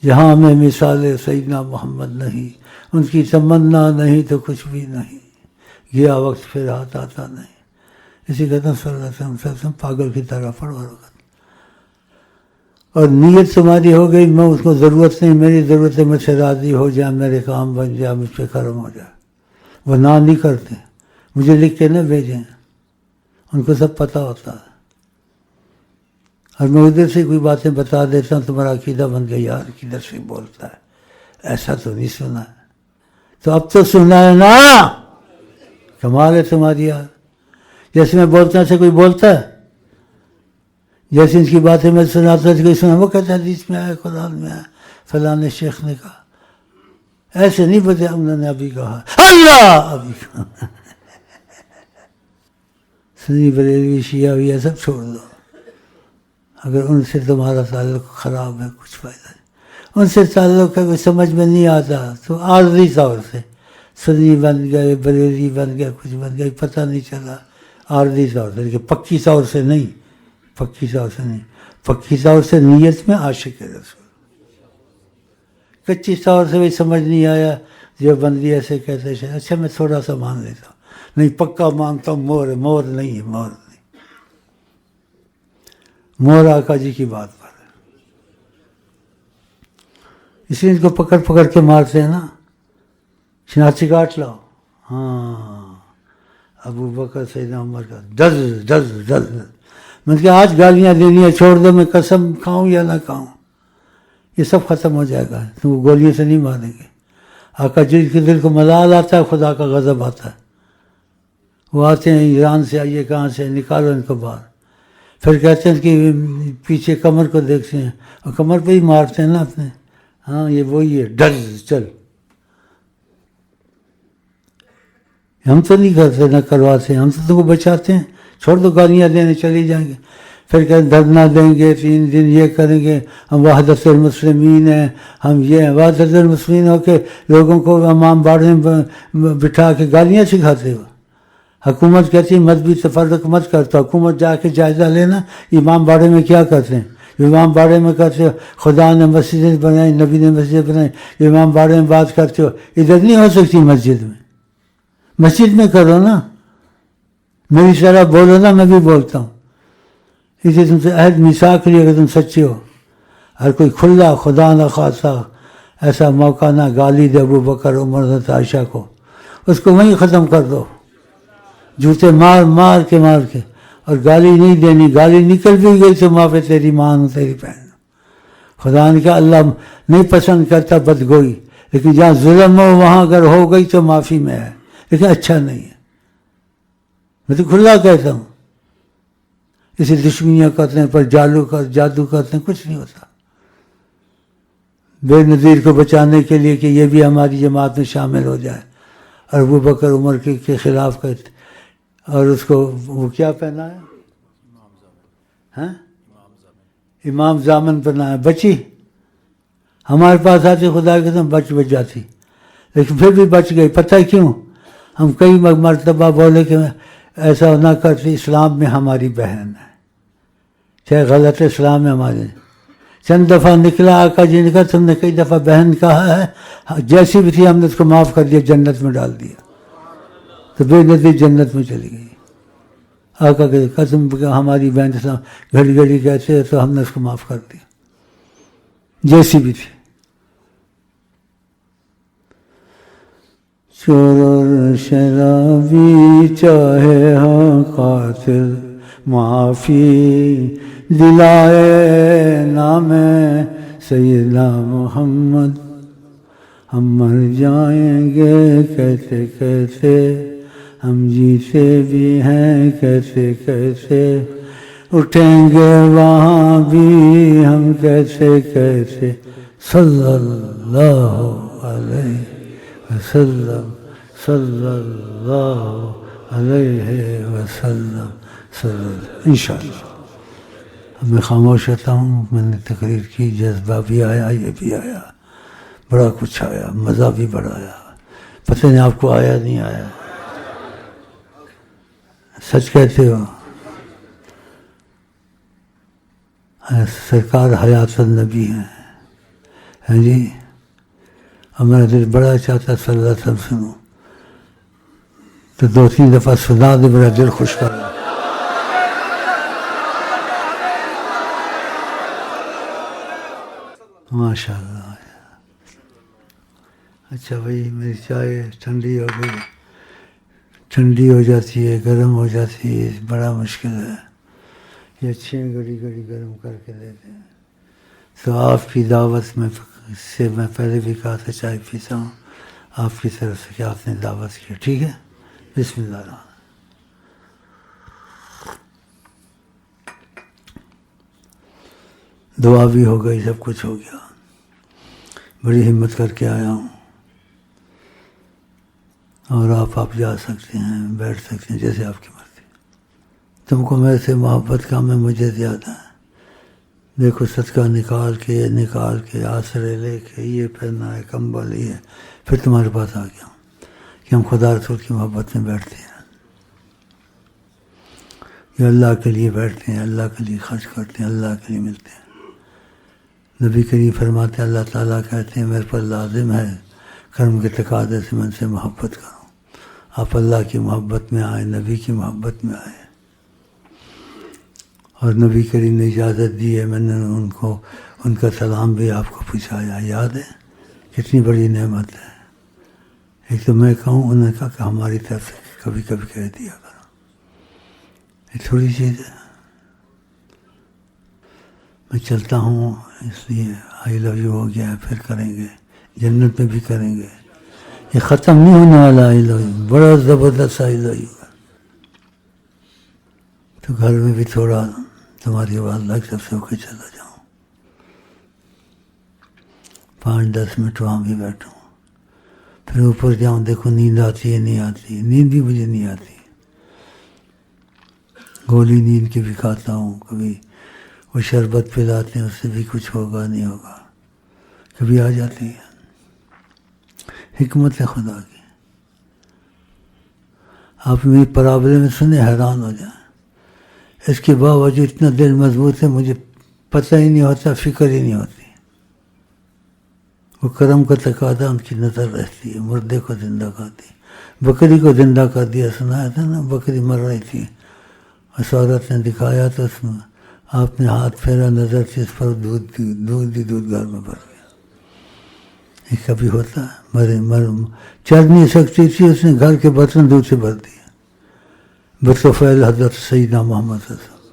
جہاں میں مثال سیدنا محمد نہیں، ان کی تمنا نہیں تو کچھ بھی نہیں، گیا وقت پھر ہاتھ آتا نہیں. اسی قدر صلی اللہ علیہ وسلم پاگل کی طرح پڑھ وقت. اور نیت تمہاری ہو گئی، میں اس کو ضرورت نہیں، میری ضرورت ہے مجھ سے راضی ہو جائے، میرے کام بن جائے، مجھ پہ کرم ہو جائے. وہ نہ نہیں کرتے، مجھے لکھ کے نہ بھیجیں، ان کو سب پتہ ہوتا ہے. اور میں ادھر سے کوئی باتیں بتا دیتا ہوں، تمہارا عقیدہ بن گیا، یار کدھر سے بولتا ہے، ایسا تو نہیں سنا ہے. تو اب تو سنا ہے نا، کمال ہے تمہاری یار. جیسے میں بولتا ہوں ایسے کوئی بولتا ہے؟ جیسے ان کی باتیں میں سناتا ہوں کوئی سنا، وہ کہتا ہے حدیث میں آیا، قرآن میں آیا، فلاں شیخ نے کہا. ایسے نہیں بتایا، انہوں نے ابھی کہا، اللہ ابھی کہا. سنی بریلوی شیعہ ویعہ سب چھوڑ دو. اگر ان سے تمہارا تعلق خراب ہے کچھ فائدہ نہیں. ان سے تعلق ہے کوئی سمجھ میں نہیں آتا تو عارضی طور سے سنی بن گئے، بریلوی بن گئے، کچھ بن گئے، پتہ نہیں چلا، عارضی طور سے. لیکن پکی طور سے نہیں، پکی طور سے نہیں. پکی طور سے نیت میں عاشق رسول. کچی طور سے بھی سمجھ نہیں آیا، جو بندی ایسے کہتے ہیں اچھا میں تھوڑا سا مان لیتا ہوں، نہیں پکا مانتا ہوں. مور ہے، مور نہیں ہے، مور نہیں. مور آقا جی کی بات پر ہے. اس لیے ان کو پکڑ پکڑ کے مارتے ہیں نا، شناختی کاٹ لاؤ. ہاں ابو بکر سیدنا عمر کا ڈز ڈز ڈز. میں نے کہا آج گالیاں دینی ہے، چھوڑ دو، میں قسم کھاؤں یا نہ کھاؤں، یہ سب ختم ہو جائے گا. تو وہ گولیوں سے نہیں ماریں گے. آقا جی کے دل کو ملال آتا ہے، خدا کا غضب آتا ہے. وہ آتے ہیں ایران سے، آئیے کہاں سے، نکالو ان کو باہر. پھر کہتے ہیں کہ پیچھے کمر کو دیکھتے ہیں، اور کمر پہ ہی مارتے ہیں نا اپنے. ہاں یہ وہی ہے، ڈز چل. ہم تو نہیں کرتے، نہ کرواتے، ہم تو تم کو بچاتے ہیں. چھوڑ دو گالیاں دینے، چلی جائیں گے. پھر کہیں دھرنا دیں گے، 3 دن یہ کریں گے، ہم وحدت المسلمین ہیں، ہم یہ ہیں. وحدت المسلمین ہو کے لوگوں کو امام باڑے میں بٹھا کے گالیاں سکھاتے ہو. حکومت کہتی ہے مذہبی تفرق مت کرتا. حکومت جا کے جائزہ لینا امام باڑے میں کیا کرتے ہیں. امام باڑے میں کرتے ہو خدا نے مسجدیں بنائی، نبی نے مسجد بنائی، امام باڑے میں بات کرتے ہو. ادھر نہیں ہو سکتی مسجد میں، مسجد میں کرو نا. میری طرح بولو نا، میں بھی بولتا ہوں. اسے تم سے عہد میثاق لیے اگر تم سچے ہو. ہر کوئی کھلا خدا نہ خاصا ایسا موقع نہ گالی دے ابو بکر عمر حضرت عائشہ کو، اس کو وہیں ختم کر دو. جوتے مار مار کے مار کے. اور گالی نہیں دینی، گالی نکل بھی گئی تو معاف ہے، تیری ماں ہوں، تیری بہن. خدا نے کہا اللہ نہیں پسند کرتا بدگوئی، لیکن جہاں ظلم ہو وہاں اگر ہو گئی تو معافی میں ہے، لیکن اچھا نہیں ہے. میں تو کھلا کہتا ہوں. اسے دشمنیاں کرتے ہیں، پر جادو کرتے ہیں، کچھ نہیں ہوتا. بے نظیر کو بچانے کے لیے کہ یہ بھی ہماری جماعت میں شامل ہو جائے، اور ابو بکر عمر کے خلاف کہتے. اور اس کو وہ کیا پہنا ہے، ہاں امام ضامن پہنا ہے. بچی ہمارے پاس آتی خدا کے قسم بچ جاتی، لیکن پھر بھی بچ گئی. پتہ ہے کیوں؟ ہم کئی مرتبہ بولے کہ ایسا نہ کرتی، اسلام میں ہماری بہن ہے، چاہے غلط اسلام میں ہمارے. چند دفعہ نکلا آقا جی نے کہا تم نے کئی دفعہ بہن کہا ہے، جیسی بھی تھی ہم نے اس کو معاف کر دیا، جنت میں ڈال دیا. تو بے نظیر جنت میں چلی گئی. آقا کہ قسم ہماری بہن اسلام گھڑی گھڑی کہتے تو ہم نے اس کو معاف کر دیا، جیسی بھی تھی. چور اور شرابی چاہے ہاں قاتل، معافی دلائے نام سیدنا محمد. ہم مر جائیں گے کیسے کیسے، ہم جیتے بھی ہیں کیسے کیسے، اٹھیں گے وہاں بھی ہم کیسے کیسے. صلی اللہ علیہ وسلم، صلی اللہ علیہ وسلم. انشاءاللہ. اب میں خاموش رہتا ہوں. میں نے تقریر کی، جذبہ بھی آیا، یہ بھی آیا، بڑا کچھ آیا، مزہ بھی بڑا آیا. پتہ نہیں آپ کو آیا نہیں آیا. سچ کہتے ہو. سرکار حیات النبی ہیں، ہاں جی، اب میرا دل بڑا چاہتا صلی اللہ علیہ وسلم سنوں، تو 2-3 دفعہ سنا دے، میرا دل خوش کر رہا. ماشاء اللہ. اچھا بھائی، میری چائے ٹھنڈی ہو گئی، ٹھنڈی ہو جاتی ہے، گرم ہو جاتی ہے، بڑا مشکل ہے. یہ اچھے گھڑی گھڑی گرم کر کے دیتے ہیں. تو آپ کی دعوت میں سے میں پہلے بھی کہا تھا چائے پیتا ہوں آپ کی طرف سے کہ آپ نے دعوت کی. ٹھیک ہے، بسم اللہ الرحمن. دعا بھی ہو گئی، سب کچھ ہو گیا. بڑی ہمت کر کے آیا ہوں. اور آپ جا سکتے ہیں، بیٹھ سکتے ہیں، جیسے آپ کی مرضی. تم کو میرے سے محبت کا میں مجھے زیادہ ہے. دیکھو صدقہ نکال کے آسرے لے کے یہ پہننا ہے، کمبل یہ، پھر تمہارے پاس آ گیا کہ ہم خدا رسول کی محبت میں بیٹھتے ہیں. یہ اللہ کے لیے بیٹھتے ہیں، اللہ کے لیے خرچ کرتے ہیں، اللہ کے لیے ملتے ہیں. نبی کریم فرماتے ہیں اللہ تعالیٰ کہتے ہیں میرے پر لازم ہے کرم کے تقاضے سے میں ان سے محبت کروں. آپ اللہ کی محبت میں آئیں، نبی کی محبت میں آئیں. اور نبی کریم نے اجازت دی ہے، میں نے ان کا سلام بھی آپ کو پہنچایا. یاد ہے کتنی بڑی نعمت ہے. ایک تو میں کہوں، انہوں نے کہا کہ ہماری طرف سے کبھی کبھی کہہ دیا کرو. یہ تھوڑی چیز ہے. میں چلتا ہوں اس لیے آئی لو یو ہو گیا ہے، پھر کریں گے، جنت میں بھی کریں گے. یہ ختم نہیں ہونے والا آئی لو یو، بڑا زبردست آئی لو یو. تو گھر میں بھی تھوڑا تمہاری والدہ کی طرف سے ہو کے چلا جاؤں، 5-10 منٹ وہاں بھی بیٹھوں، پھر اوپر جاؤں. دیکھو نیند آتی ہے نہیں آتی، نیند بھی مجھے نہیں آتی. گولی نیند کی بھی کھاتا ہوں، کبھی وہ شربت پلاتے ہیں، اس سے بھی کچھ ہوگا نہیں ہوگا، کبھی آ جاتی ہے. حکمت ہے خدا کی. آپ میری پرابلم سنے حیران ہو جائیں. اس کے باوجود اتنا دل مضبوط ہے، مجھے پتہ ہی نہیں ہوتا، فکر ہی نہیں ہوتی. وہ کرم کا تقاضا ان کی نظر رہتی ہے. مردے کو زندہ کر دی، بکری کو زندہ کر دیا. سنایا تھا نا، بکری مر رہی تھی، اس عورت نے دکھایا تو اس میں آپ نے ہاتھ پھیرا، نظر سے اس پر دودھ گھر میں بھر گیا. یہ کبھی ہوتا ہے؟ چل نہیں سکتی تھی، اس نے گھر کے برتن دودھ سے بھر دیے. بطفیل حضرت سیدنا محمد صلی اللہ علیہ وسلم.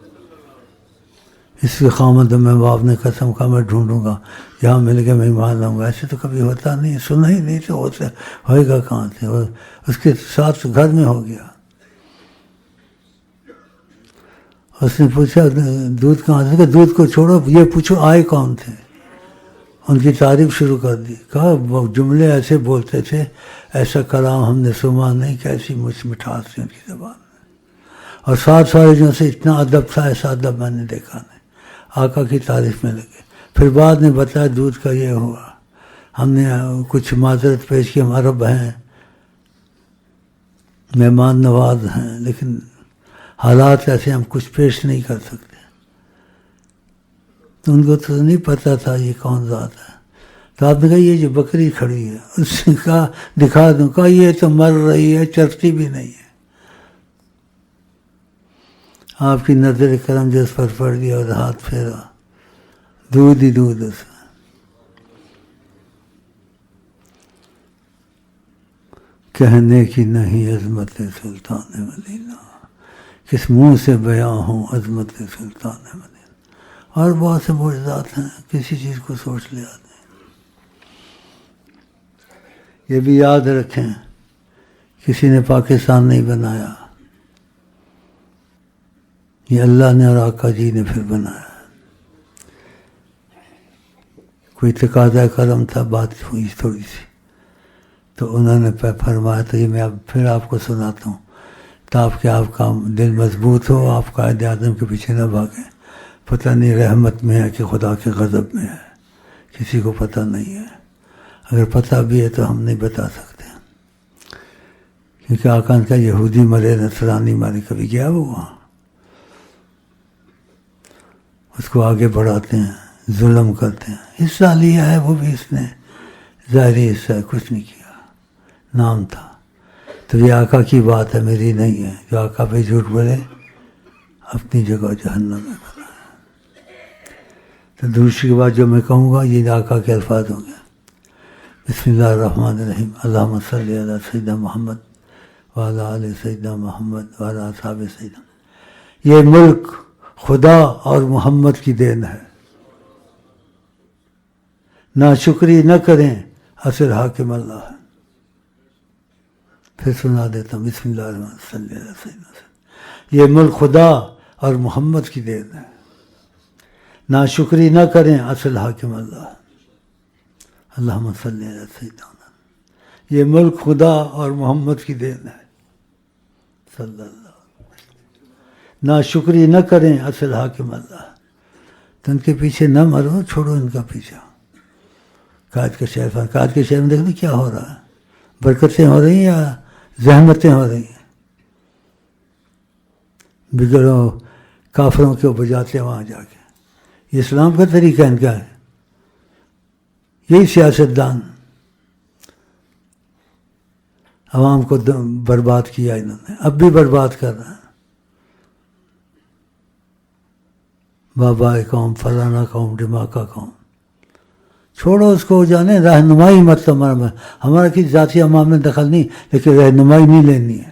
اس کے خامد میں باپ نے قسم کھا میں ڈھونڈوں گا، جہاں مل گیا میں ایمان لاؤں گا. ایسے تو کبھی ہوتا نہیں، سنا ہی نہیں تو ہوئے گا کہاں سے. اس کے ساتھ گھر میں ہو گیا. اس نے پوچھا دودھ کہاں سے؟ کہ دودھ کو چھوڑو، یہ پوچھو آئے کون تھے. ان کی تعریف شروع کر دی. کہا وہ جملے ایسے بولتے تھے، ایسا کلام ہم نے سنا نہیں، کیسی مٹھاس تھی ان کی زبان میں. اور سارے جو سے اتنا ادب تھا، ایسا ادب میں نے دیکھا نہیں. آقا کی تعریف میں لگے. پھر بعد نے بتایا دودھ کا یہ ہوا، ہم نے کچھ معذرت پیش کی، ہم عرب ہیں، مہمان نواز ہیں، لیکن حالات ایسے ہم کچھ پیش نہیں کر سکتے. تو ان کو تو نہیں پتہ تھا یہ کون ذات ہے. تو آپ نے کہا یہ جو بکری کھڑی ہے، اس نے کہا دکھا دوں. کہا یہ تو مر رہی ہے، چرتی بھی نہیں ہے. آپ کی نظر کرم جو اس پر پڑ گیا اور ہاتھ پھیرا، دودھ ہی دودھ اس میں. کہنے کی نہیں عظمت سلطان مدینہ، کس منہ سے بیاں ہوں عظمت سلطان مدینہ. اور بہت سے معجزات ہیں، کسی چیز کو سوچ لے آتے ہیں. یہ بھی یاد رکھیں، کسی نے پاکستان نہیں بنایا، یہ اللہ نے اور آقا جی نے پھر بنایا. کوئی تقاضا کرم تھا، بات ہوئی تھوڑی سی، تو انہوں نے فرمایا. تو یہ میں اب پھر آپ کو سناتا ہوں تاکہ آپ کا دل مضبوط ہو، آپ قائد اعظم کے پیچھے نہ بھاگیں. پتہ نہیں رحمت میں ہے کہ خدا کے غضب میں ہے، کسی کو پتہ نہیں ہے. اگر پتہ بھی ہے تو ہم نہیں بتا سکتے، کیونکہ آقا کا یہودی مرے، نصرانی مرے، کبھی گیا وہ وہاں. اس کو آگے بڑھاتے ہیں، ظلم کرتے ہیں. حصہ لیا ہے وہ بھی اس نے, ظاہری حصہ ہے, کچھ نہیں کیا, نام تھا. تو یہ آقا کی بات ہے, میری نہیں ہے. جو آقا پہ جھوٹ بولے اپنی جگہ جہنم میں بنا ہے. تو دوسری بات جو میں کہوں گا یہ آقا کے الفاظ ہوں گے. بسم اللہ الرحمن الرحیم. اللہم صلی علی سیدنا محمد وعلی آل سیدنا محمد وعلی اصحاب سیدنا. یہ ملک خدا اور محمد کی دین ہے. ناشکری نہ کریں, اصل حاکم اللہ ہے. پھر سنا دیتا ہوں. بسم اللہ الرحمن الرحیم. صلی علی سیدنا محمد. یہ ملک خدا اور محمد کی دین ہے. ناشکری نہ کریں, اصل حاکم اللہ ہے. اللہم صلی علی سیدنا محمد. یہ ملک خدا اور محمد کی دین ہے. صلی اللہ. ناشکری نہ کریں, اصل حاکم اللہ. تو ان کے پیچھے نہ مرو, چھوڑو ان کا پیچھا. قائد کے شہر, قائد کے شہر میں دیکھنے کیا ہو رہا ہے. برکتیں ہو رہی ہیں یا زحمتیں ہو رہی ہیں. بگڑو کافروں کو بجاتے ہیں وہاں جا کے. یہ اسلام کا طریقہ ان کا ہے. یہی سیاستدان عوام کو برباد کیا انہوں نے, اب بھی برباد کر رہا ہے. بابا قوم, فلانا قوم, ڈماکا قوم. چھوڑو اس کو, جانے رہنمائی مطلب ہمارا کسی ذاتی امام میں دخل نہیں, لیکن رہنمائی نہیں لینی ہے.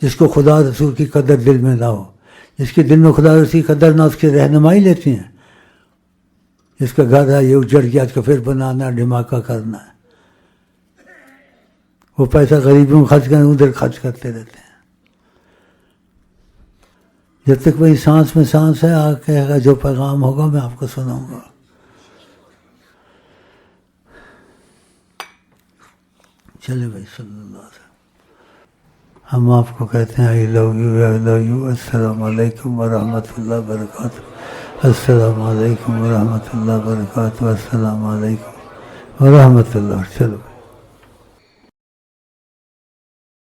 جس کو خدا رسول کی قدر دل میں نہ ہو, جس کے دل میں خدا رسول کی قدر نہ, اس کی رہنمائی لیتی ہیں. جس کا گھر ہے یہ اجڑ گیا, اس کو پھر بنانا, ڈھماکہ کرنا ہے. وہ پیسہ غریبوں کو خرچ کریں, ادھر خرچ کرتے رہتے ہیں. جب تک وہی سانس میں سانس ہے, آ کہے گا جو پیغام ہوگا میں آپ کو سناؤں گا. چلے بھائی, صلی اللہ علیہ وسلم. ہم آپ کو کہتے ہیں I love you, I love you. السلام علیکم ورحمۃ اللہ وبرکاتہ. السلام علیکم ورحمۃ اللہ وبرکاتہ. السلام علیکم ورحمۃ اللہ. چلو.